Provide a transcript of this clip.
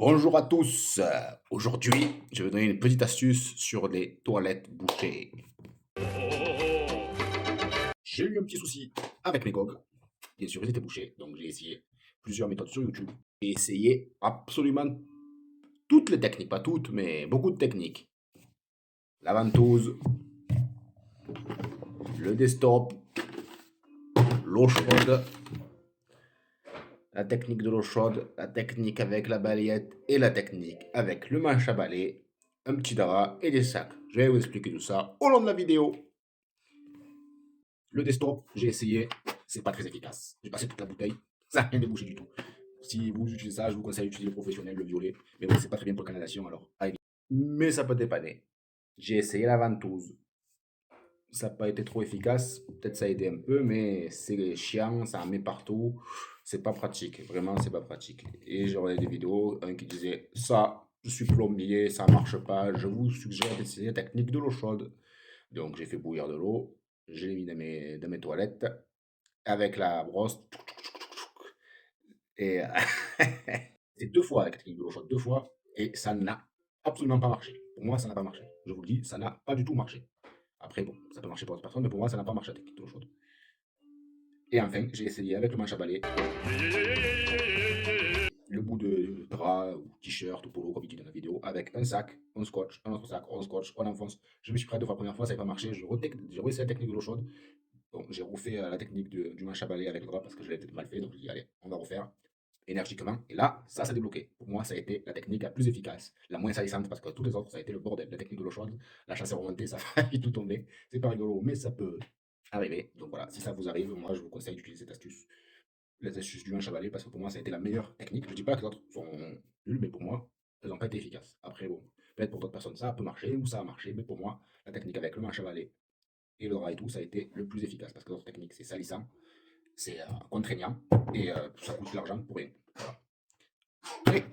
Bonjour à tous. Aujourd'hui, je vais donner une petite astuce sur les toilettes bouchées. J'ai eu un petit souci avec mes gogs. Bien sûr, ils étaient bouchés, donc j'ai essayé plusieurs méthodes sur YouTube. J'ai essayé absolument toutes les techniques, pas toutes, mais beaucoup de techniques. La ventouse, le desktop, l'eau chaude, la technique de l'eau chaude, la technique avec la balayette et la technique avec le manche à balai, un petit drap et des sacs. Je vais vous expliquer tout ça au long de la vidéo. Le desktop, j'ai essayé, c'est pas très efficace. J'ai passé toute la bouteille, ça n'a rien débouché du tout. Si vous utilisez ça, je vous conseille d'utiliser le professionnel, le violet. Mais bon, c'est pas très bien pour la canalisation, alors à éviter. Mais ça peut dépanner. J'ai essayé la ventouse. Ça n'a pas été trop efficace. Peut-être ça a aidé un peu, mais c'est chiant, ça en met partout. C'est pas pratique. Vraiment, c'est pas pratique. Et j'ai regardé des vidéos, un qui disait ça, je suis plombier, ça marche pas. Je vous suggère d'essayer la technique de l'eau chaude. Donc j'ai fait bouillir de l'eau, je l'ai mis dans mes toilettes avec la brosse. Et c'est deux fois avec la technique de l'eau chaude, deux fois, et ça n'a absolument pas marché. Pour moi, ça n'a pas marché. Je vous le dis, ça n'a pas du tout marché. Après, bon, ça peut marcher pour d'autres personnes, mais pour moi, ça n'a pas marché la technique de l'eau chaude. Et enfin, j'ai essayé avec le manche à balai, le bout de drap ou t-shirt ou polo, comme il dit dans la vidéo, avec un sac, un scotch, un autre sac, un scotch, on enfonce. Je me suis prêt deux fois la première fois, ça n'avait pas marché. J'ai réussi la technique de l'eau chaude. Donc, j'ai refait la technique du manche à balai avec le drap parce que je l'avais peut-être mal fait. Donc, je dis, allez, on va refaire énergiquement. Et là, ça s'est débloqué. Pour moi, ça a été la technique la plus efficace, la moins salissante parce que toutes les autres, ça a été le bordel. La technique de l'eau chaude, la chasse est remontée, ça a failli tout tomber. C'est pas rigolo, mais ça peut arriver. Donc voilà, si ça vous arrive, moi, je vous conseille d'utiliser cette astuce, les astuces du manche à balai, parce que pour moi, ça a été la meilleure technique. Je dis pas que les autres sont nuls, mais pour moi, elles n'ont pas été efficaces. Après, bon, peut-être pour d'autres personnes, ça peut marcher ou ça a marché, mais pour moi, la technique avec le manche à balai et le drap et tout, ça a été le plus efficace parce que l'autre technique, c'est salissant, c'est contraignant et ça coûte de l'argent pour rien. Voilà. Allez,